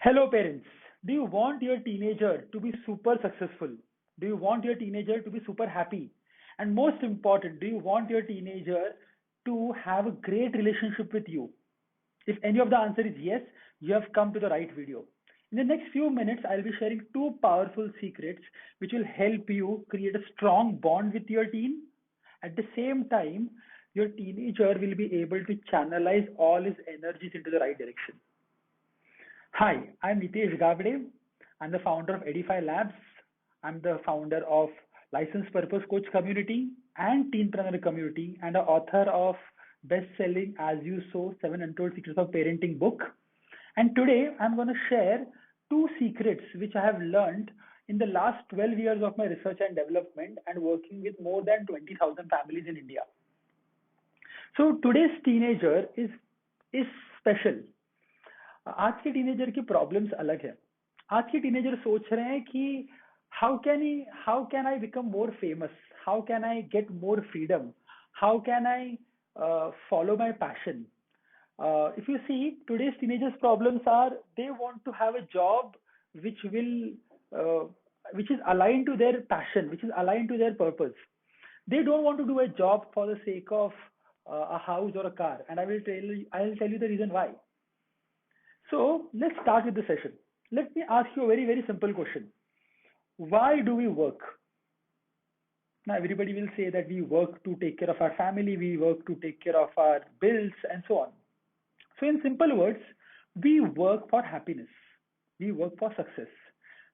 Hello, parents. Do you want your teenager to be super successful? Do you want your teenager to be super happy? And most important, do you want your teenager to have a great relationship with you? If any of the answer is yes, you have come to the right video. In the next few minutes, I'll be sharing two powerful secrets which will help you create a strong bond with your teen. At the same time, your teenager will be able to channelize all his energies into the right direction. Hi, I'm Nitesh Gavde. I'm the founder of Edify Labs. I'm the founder of License Purpose Coach Community and Teenpreneur Community and the author of best-selling As You Sow 7 Untold Secrets of Parenting book. And today I'm going to share two secrets which I have learned in the last 12 years of my research and development and working with more than 20,000 families in India. So today's teenager is special. आज के teenager की problems अलग है. आज के teenager सोच रहे हैं कि how can I become more famous, how can I get more freedom, how can I follow my passion. If you see, today's teenagers problems are they want to have a job which is aligned to their passion, which is aligned to their purpose. They don't want to do a job for the sake of a house or a car, and I'll tell you the reason why. So let's start with the session. Let me ask you a very, very simple question. Why do we work? Now, everybody will say that we work to take care of our family, we work to take care of our bills, and so on. So, in simple words, we work for happiness, we work for success.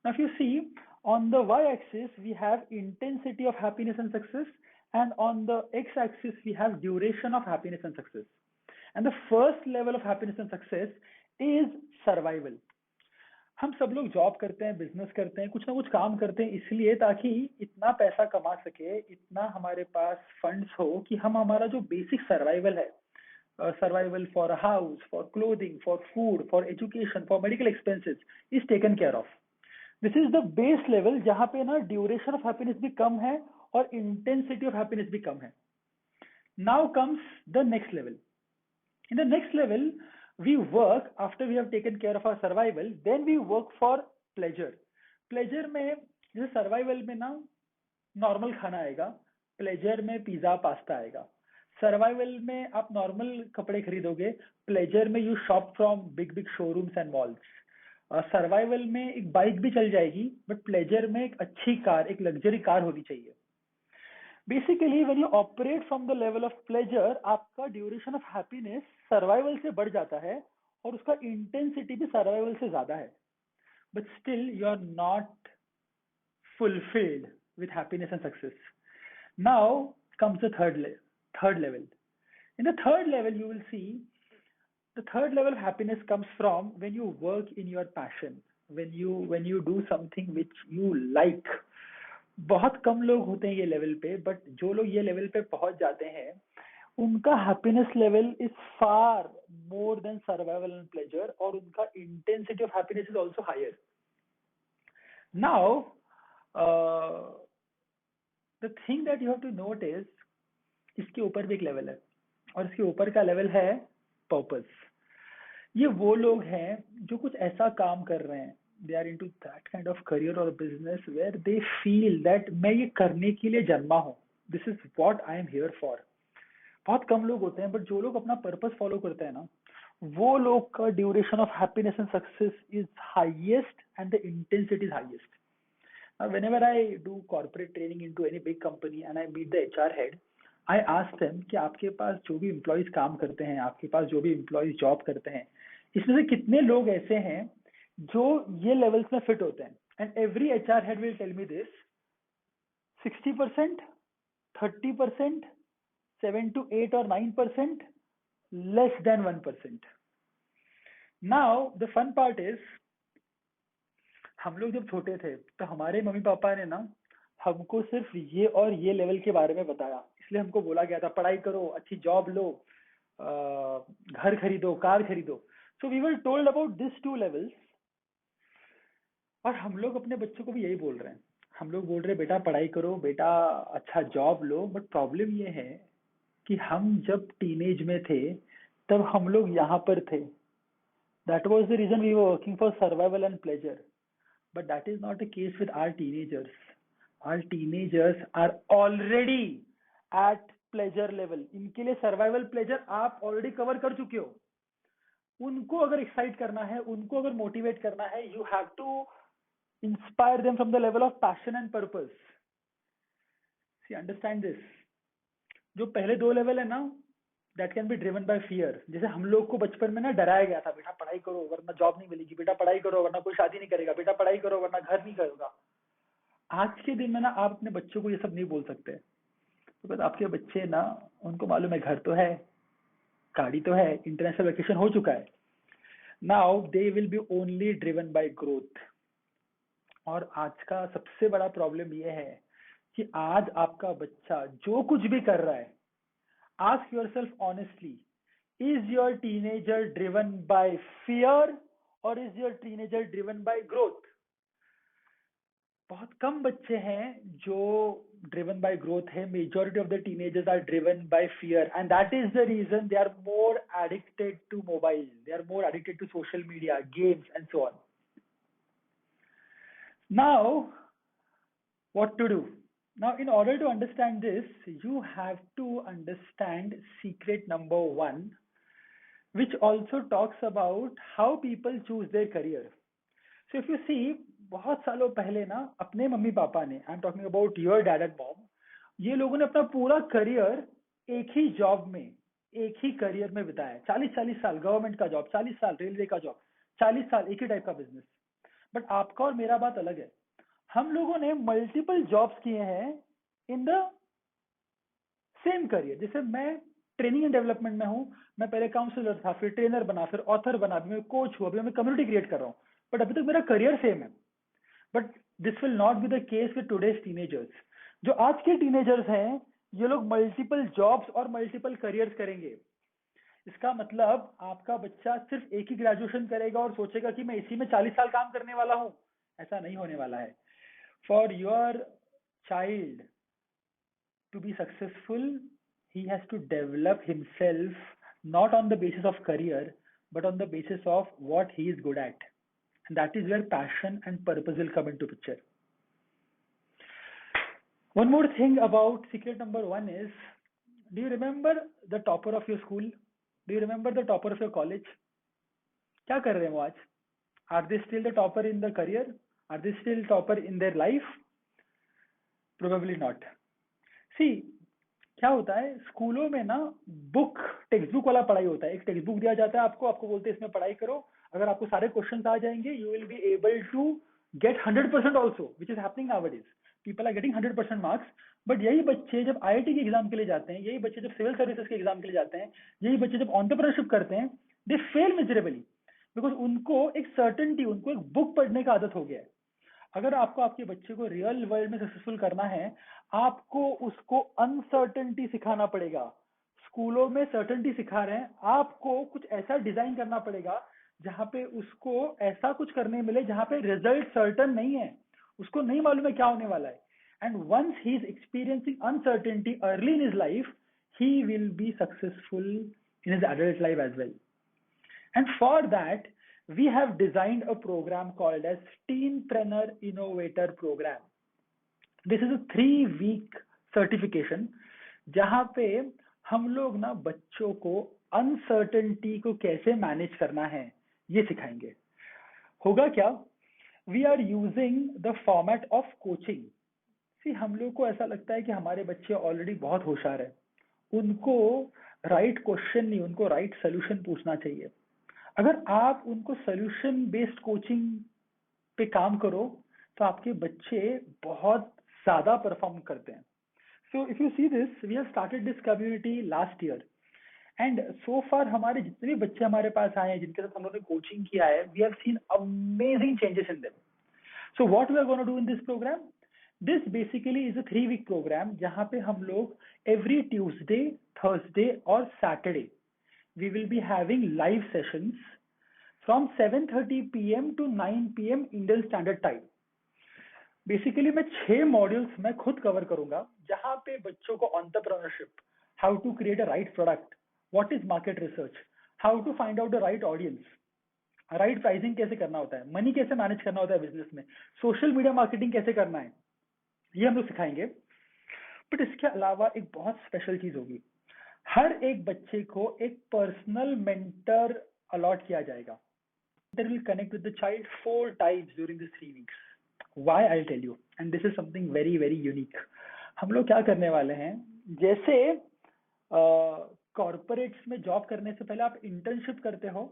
Now, if you see, on the y-axis, we have intensity of happiness and success, and on the x-axis, we have duration of happiness and success. And the first level of happiness and success is survival. हम सब लोग job करते हैं, business करते हैं, कुछ ना कुछ काम करते हैं इसलिए ताकि इतना पैसा कमा सके, इतना हमारे पास फंड्स हो कि हम हमारा जो बेसिक सर्वाइवल है, survival for house, for clothing, for food, for education, for medical expenses is taken care of. This is the base level जहाँ पे ना ड्यूरेशन ऑफ हैप्पीनेस भी कम है और इंटेंसिटी ऑफ हैप्पीनेस भी कम है. Now comes the next level. In the next level we work after we have taken care of our survival, then we work for pleasure. Pleasure में जैसे survival में ना normal खाना आएगा, pleasure में pizza pasta आएगा. Survival में आप normal कपड़े खरीदोगे, pleasure में you shop from big showrooms and malls. Survival में एक बाइक भी चल जाएगी, but pleasure में एक अच्छी कार, एक luxury कार होनी चाहिए. Basically when you operate from the level of pleasure, आपका ड्यूरेशन ऑफ हैप्पीनेस सर्वाइवल से बढ़ जाता है और उसका इंटेंसिटी भी सर्वाइवल से ज्यादा है. But still you are not fulfilled with happiness and success. Now comes the third level. In the third level, you will see the third level of happiness comes from when you work in your passion, when you do something which you like. बहुत कम लोग होते हैं ये level पे, but जो लोग ये level पे पहुंच जाते हैं उनका happiness level is far more than survival and pleasure और उनका intensity of happiness is also higher. Now the thing that you have to note is इसके ऊपर भी एक लेवल है और इसके ऊपर का लेवल है पर्पस. ये वो लोग हैं जो कुछ ऐसा काम कर रहे हैं, they are into that kind of career or business where they feel that मैं ये करने के लिए जन्मा हूँ, this is what I am here for. बहुत कम लोग होते हैं, बट जो लोग अपना पर्पस फॉलो करते हैं ना, वो लोग का duration of happiness and success is highest and the intensity is highest. whenever I do corporate training into any big company and I meet the HR head, I ask them कि आपके पास जो भी एम्प्लॉयज काम करते हैं, आपके पास जो भी एम्प्लॉयज जॉब करते हैं, इसमें से कितने लोग ऐसे हैं जो ये लेवल्स में फिट होते हैं. And every HR head will tell me this: 60%, 30%, 7 to 8 or 9%, less than 1%. Now the fun part is, हम लोग जब छोटे थे तो हमारे मम्मी पापा ने ना हमको सिर्फ ये और ये लेवल के बारे में बताया, इसलिए हमको बोला गया था पढ़ाई करो, अच्छी जॉब लो, घर खरीदो, कार खरीदो. So we were told about this two levels. और हम लोग अपने बच्चों को भी यही बोल रहे हैं. हम लोग बोल रहे हैं बेटा पढ़ाई करो, बेटा अच्छा जॉब लो. बट प्रॉब्लम ये है कि हम जब टीनेज में थे तब हम लोग यहाँ पर थे, That was the reason we were working for survival and pleasure. But that is not the case with our teenagers. Our teenagers are already at pleasure level. इनके लिए survival pleasure आप already cover कर चुके हो. उनको अगर excite करना है, उनको अगर motivate करना है, you have to inspire them from the level of passion and purpose. See, understand this. जो पहले दो लेवल है ना, that can be driven by fear. जैसे हम लोग को बचपन में ना डराया गया था, बेटा पढ़ाई करो वरना जॉब नहीं मिलेगी, बेटा पढ़ाई करो वरना कोई शादी नहीं करेगा, बेटा पढ़ाई करो वरना घर नहीं करेगा. आज के दिन में ना आप अपने बच्चों को ये सब नहीं बोल सकते. तो बस आपके बच्चे ना, उनको मालूम है घर तो है, गाड़ी तो है, इंटरनेशनल वेकेशन हो चुका है. Now they will be only driven by growth. और आज का सबसे बड़ा प्रॉब्लम ये है कि आज आपका बच्चा जो कुछ भी कर रहा है, ask yourself honestly, is your teenager driven by fear or is your teenager driven by growth? बहुत कम बच्चे हैं जो driven by growth है. Majority of the teenagers are driven by fear, and that is the reason they are more addicted to mobile, they are more addicted to social media, games and so on. Now what to do? Now, in order to understand this, you have to understand secret number one, which also talks about how people choose their career. So if you see, बहुत सालों पहले ना अपने mummy papa ने, I am talking about your dad and mom, ये लोगों ने अपना पूरा करियर एक ही जॉब में, एक ही करियर में बिताया. 40-40 साल गवर्नमेंट का जॉब, 40 साल रेलवे का जॉब, 40 साल एक ही टाइप का बिजनेस. बट आपका और मेरा बात अलग है. हम लोगों ने मल्टीपल जॉब्स किए हैं इन द सेम करियर. जैसे मैं ट्रेनिंग एंड डेवलपमेंट में हूं, मैं पहले काउंसलर था, फिर ट्रेनर बना, फिर ऑथर बना, अभी मैं कोच हुआ, अभी मैं कम्युनिटी क्रिएट कर रहा हूं. बट अभी तक मेरा करियर सेम है. But this will not be the case with today's teenagers. जो आज के टीनेजर्स हैं, ये लोग मल्टीपल जॉब्स और मल्टीपल करियर्स करेंगे. इसका मतलब आपका बच्चा सिर्फ एक ही ग्रेजुएशन करेगा और सोचेगा कि मैं इसी में 40 साल काम करने वाला हूं. ऐसा नहीं होने वाला है. For your child to be successful, he has to develop himself not on the basis of career, but on the basis of what he is good at. And that is where passion and purpose will come into picture. One more thing about secret number one is, do you remember the topper of your school? Do you remember the topper of your college? क्या कर रहे हैं वो आज? Are they still the topper in the career? Are they still topper in their life? Probably not. See, क्या होता है स्कूलों में ना, बुक टेक्स्ट बुक वाला पढ़ाई होता है. एक टेक्स्ट बुक दिया जाता है आपको, आपको बोलते हैं इसमें पढ़ाई करो, अगर आपको सारे क्वेश्चंस आ जाएंगे you will be able to get 100% also, which is happening nowadays. People are getting 100% marks. But यही बच्चे जब आईआईटी के एग्जाम के लिए जाते हैं, यही बच्चे जब सिविल सर्विसेज के एग्जाम के लिए जाते हैं, यही बच्चे जब एंटरप्रेन्योरशिप करते हैं, दे फेल मिजरेबली. बिकॉज उनको एक सर्टेनिटी, उनको एक बुक पढ़ने का आदत हो गया है. अगर आपको आपके बच्चे को रियल वर्ल्ड में सक्सेसफुल करना है, आपको उसको अनसर्टेनिटी सिखाना पड़ेगा. स्कूलों में सर्टेनिटी सिखा रहे हैं, आपको कुछ ऐसा डिजाइन करना पड़ेगा जहां पे उसको ऐसा कुछ करने मिले जहां पे रिजल्ट सर्टन नहीं है, उसको नहीं मालूम है क्या होने वाला है. And once he is experiencing uncertainty early in his life, he will be successful in his adult life as well. And for that, we have designed a program called as Teenpreneur Innovator Program. This is a 3-week certification जहां पे हम लोग ना बच्चों को uncertainty को कैसे manage करना है ये सिखाएंगे. होगा क्या? We are using the format of coaching. See, हम लोग को ऐसा लगता है कि हमारे बच्चे ऑलरेडी बहुत होशियार है, उनको राइट क्वेश्चन नहीं, उनको राइट सोल्यूशन पूछना चाहिए. अगर आप उनको सोल्यूशन बेस्ड कोचिंग पे काम करो तो आपके बच्चे बहुत ज्यादा परफॉर्म करते हैं. So if you see this, we have started this community last year, and so far हमारे जितने भी बच्चे हमारे पास आए हैं, जिनके साथ हम लोगों ने कोचिंग किया है, we have seen amazing changes in them. So what we are gonna do in this program, this basically is a 3-week program जहां पे हम लोग एवरी ट्यूसडे, थर्सडे और Saturday we will be having live sessions from 7:30 p.m. to 9 p.m. Indian Standard Time. Basically मैं 6 modules मैं खुद cover करूंगा जहां पे बच्चों को entrepreneurship, how to create a right product, what is market research, how to find out the right audience, right pricing कैसे करना होता है, मनी कैसे मैनेज करना होता है बिजनेस में, सोशल मीडिया मार्केटिंग कैसे करना है, ये हम लोग सिखाएंगे। बट इसके अलावा एक बहुत स्पेशल चीज होगी, हर एक बच्चे को एक पर्सनल मेंटर अलॉट किया जाएगा। They will connect with the child 4 times during these 3 weeks. Why? I'll tell you. And this is something very very unique. हम लोग क्या करने वाले हैं, जैसे कॉर्पोरेट्स में जॉब करने से पहले आप इंटर्नशिप करते हो,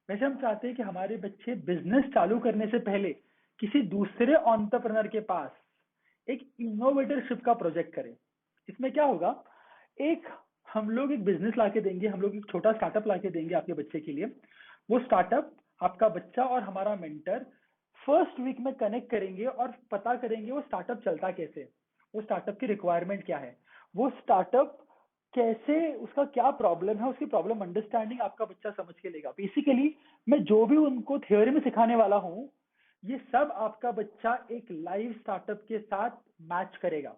वैसे हम चाहते हैं कि हमारे बच्चे बिजनेस चालू करने से पहले किसी दूसरे एंटरप्रेन्योर के पास एक इनोवेटरशिप का प्रोजेक्ट करें। इसमें क्या होगा, एक हम लोग एक बिजनेस लाके देंगे, हम लोग एक छोटा स्टार्टअप लाके देंगे आपके बच्चे के लिए। वो स्टार्टअप आपका बच्चा और हमारा मेंटर फर्स्ट वीक में कनेक्ट करेंगे और पता करेंगे वो स्टार्टअप चलता कैसे, वो स्टार्टअप की रिक्वायरमेंट क्या है, वो स्टार्टअप कैसे, उसका क्या प्रॉब्लम है, उसकी प्रॉब्लम अंडरस्टैंडिंग आपका बच्चा समझ के लेगा। बेसिकली मैं जो भी उनको थ्योरी में सिखाने वाला हूँ, ये सब आपका बच्चा एक लाइव स्टार्टअप के साथ मैच करेगा।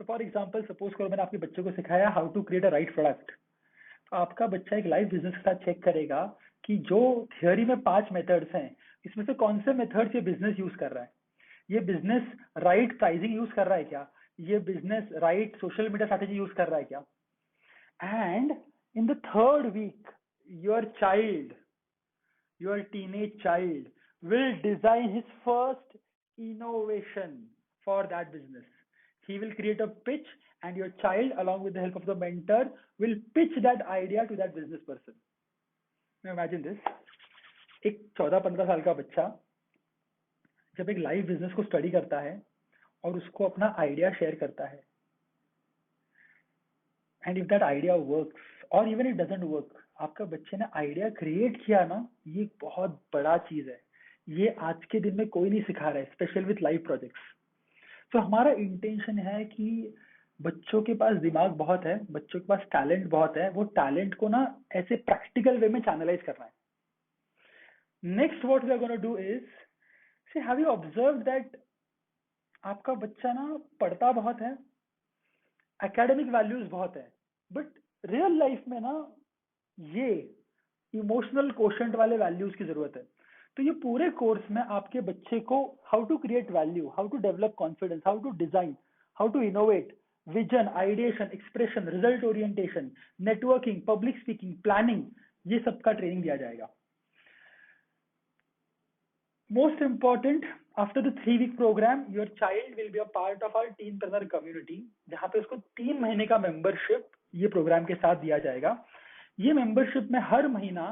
तो फॉर एग्जाम्पल सपोज करो मैंने आपके बच्चे को सिखाया how to create a right product, तो आपका बच्चा एक लाइव बिजनेस के साथ चेक करेगा कि जो थियोरी में 5 मेथड्स हैं, इसमें से कौन से मेथड्स ये बिजनेस यूज कर रहा है, ये बिजनेस राइट प्राइसिंग यूज कर रहा है क्या, ये business right social media strategy use कर रहा है क्या। And in the third week your teenage child will design his first innovation for that business. He will create a pitch and your child along with the help of the mentor will pitch that idea to that business person. Now imagine this, एक 14-15 साल का बच्चा जब एक live business को study करता है और उसको अपना आइडिया शेयर करता है, and if that idea works और इवन इट डजंट वर्क, आपका बच्चे ने आइडिया क्रिएट किया ना, ये बहुत बड़ा चीज है। ये आज के दिन में कोई नहीं सिखा रहा है, स्पेशल विथ लाइव प्रोजेक्ट्स। तो हमारा इंटेंशन है कि बच्चों के पास दिमाग बहुत है, बच्चों के पास टैलेंट बहुत है, वो टैलेंट को ना ऐसे प्रैक्टिकल वे में चैनलाइज करना है। Next what we are gonna do is, see have you observe that आपका बच्चा ना पढ़ता बहुत है, एकेडमिक वैल्यूज बहुत है, बट रियल लाइफ में ना ये इमोशनल कोशेंट वाले वैल्यूज की जरूरत है। तो ये पूरे कोर्स में आपके बच्चे को how to create value, how to develop confidence, how to design, how to innovate, vision, ideation, expression, result orientation, networking, public speaking, planning, ये सब का ट्रेनिंग दिया जाएगा। Most important, after the 3 week program, your child will be a part of our teenpreneur community, जहाँ पे उसको 3 महीने का मेंबरशिप ये प्रोग्राम के साथ दिया जाएगा। ये मेंबरशिप में हर महीना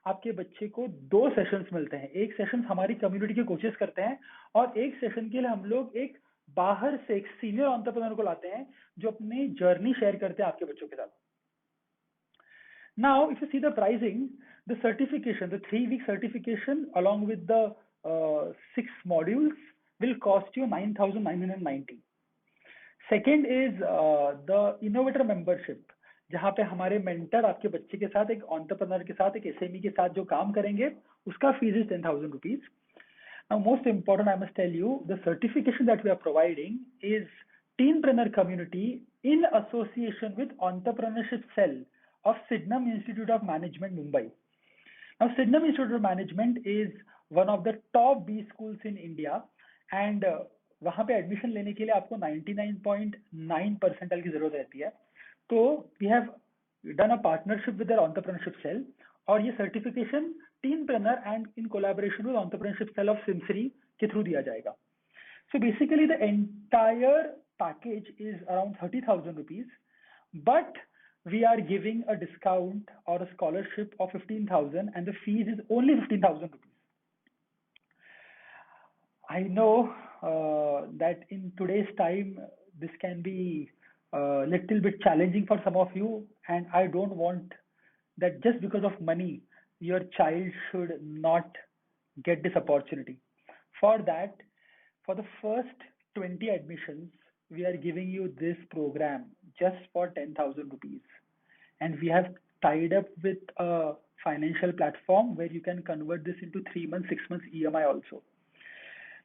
आपके बच्चे को 2 सेशंस मिलते हैं। एक सेशन हमारी कम्युनिटी के कोचेस करते हैं और एक सेशन के लिए हम लोग एक बाहर से एक सीनियर एंटरप्रेन्योर को लाते हैं जो अपनी जर्नी शेयर करते हैं आपके बच्चों के साथ। Now, if you see the pricing, the certification, the 3 week certification along with the 6 modules will cost you 9,990. Second is the innovator membership, जहाँ पे हमारे मेंटर आपके बच्चे के साथ, एक एंटरप्रेन्योर के साथ, एक एसएमई के साथ जो काम करेंगे, उसका fees is 10,000 rupees. Now, most important, I must tell you, the certification that we are providing is Teenpreneur Community in association with Entrepreneurship Cell of Sydenham Institute of Management, Mumbai. Now, Sydenham Institute of Management is one of the top B schools in India, and वहाँ पे admission लेने के लिए आपको 99.9 percentile की जरूरत रहती है। तो we have done a partnership with their entrepreneurship cell, और ये certification teenpreneur and in collaboration with entrepreneurship cell of SIMSREE के थ्रू दिया जाएगा। So basically the entire package is around 30,000 rupees, but we are giving a discount or a scholarship of 15,000 and the fees is only 15,000 rupees. I know that in today's time this can be a little bit challenging for some of you, and I don't want that just because of money your child should not get this opportunity. For that, for the first 20 admissions, we are giving you this program just for 10,000 rupees. And we have tied up with a financial platform where you can convert this into 3 months, 6 months EMI also.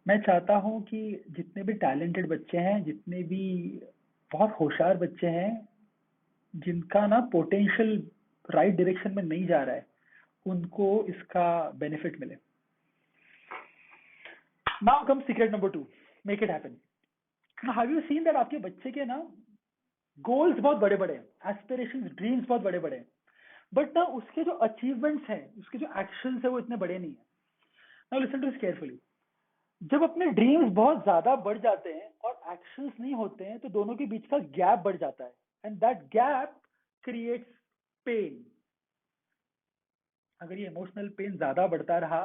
मैं चाहता हूं कि जितने भी talented बच्चे हैं, जितने भी बहुत होशियार बच्चे हैं, जिनका ना पोटेंशियल राइट डायरेक्शन में नहीं जा रहा है, उनको इसका बेनिफिट मिले. Now come secret number 2, make it happen. Have you seen that आपके बच्चे के ना गोल्स बहुत बड़े बड़े हैं, एस्पिरेशंस, ड्रीम्स बहुत बड़े बड़े हैं, बट ना उसके जो अचीवमेंट्स हैं, उसके जो एक्शंस है वो इतने बड़े नहीं है. Now listen to this carefully. जब अपने ड्रीम्स बहुत ज्यादा बढ़ जाते हैं और एक्शंस नहीं होते हैं, तो दोनों के बीच का गैप बढ़ जाता है, and that gap creates pain. अगर ये इमोशनल पेन ज्यादा बढ़ता रहा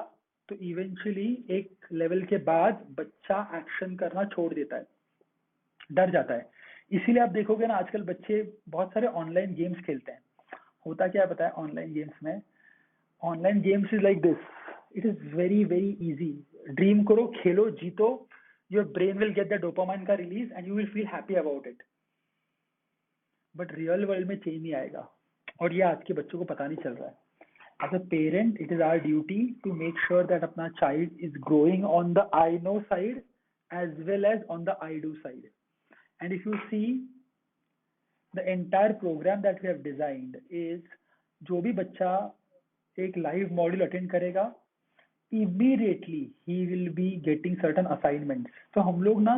तो इवेंचुअली एक लेवल के बाद बच्चा एक्शन करना छोड़ देता है, डर जाता है. इसीलिए आप देखोगे ना आजकल बच्चे बहुत सारे ऑनलाइन गेम्स खेलते हैं. होता क्या है पता है ऑनलाइन गेम्स में? Online games is like this. It is very very easy. Dream करो, खेलो, जीतो. Your brain will get the dopamine का release and you will feel happy about it. But real world में चेंज नहीं आएगा, और ये आज के बच्चों को पता नहीं चल रहा है. As a parent, it is our duty to make sure that अपना child is growing on the I know side as well as on the I do side. And if you see the entire program that we have designed is, जो भी बच्चा एक live module attend करेगा, immediately he will be getting certain assignments. तो हम लोग ना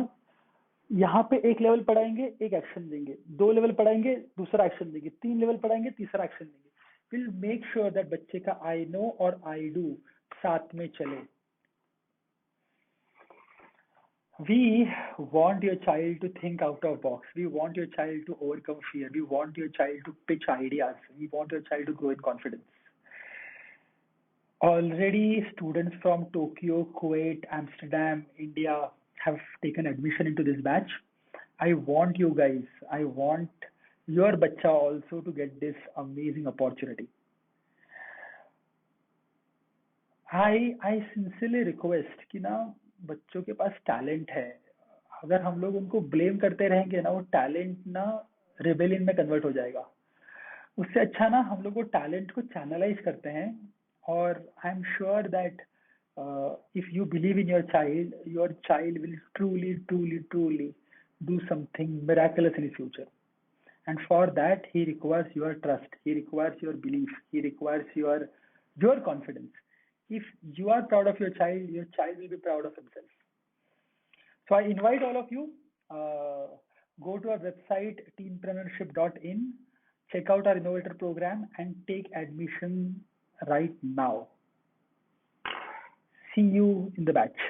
यहाँ पे एक लेवल पढ़ाएंगे, एक एक्शन देंगे, 2 लेवल पढ़ाएंगे, दूसरा एक्शन देंगे, 3 लेवल पढ़ाएंगे, तीसरा एक्शन देंगे. विल मेक श्योर दैट बच्चे का आई नो और आई डू साथ में चले. We want your child to think out of box. We want your child to overcome fear. We want your child to pitch ideas. We want your child to grow in confidence. Already students from Tokyo, Kuwait, Amsterdam, India have taken admission into this batch. I want you guys, I want your bacha also to get this amazing opportunity. I sincerely request कि ना बच्चों के पास talent है, अगर हम लोग उनको blame करते रहेंगे ना, वो टैलेंट ना रिबेलियन में कन्वर्ट हो जाएगा. उससे अच्छा ना हम लोग वो टैलेंट को चैनलाइज करते हैं. और I am sure that if you believe in your child will truly truly truly do something miraculous in his future. And for that, he requires your trust. He requires your belief. He requires your confidence. If you are proud of your child will be proud of himself. So I invite all of you, go to our website teenpreneurship.in, check out our innovator program and take admission right now. See you in the batch.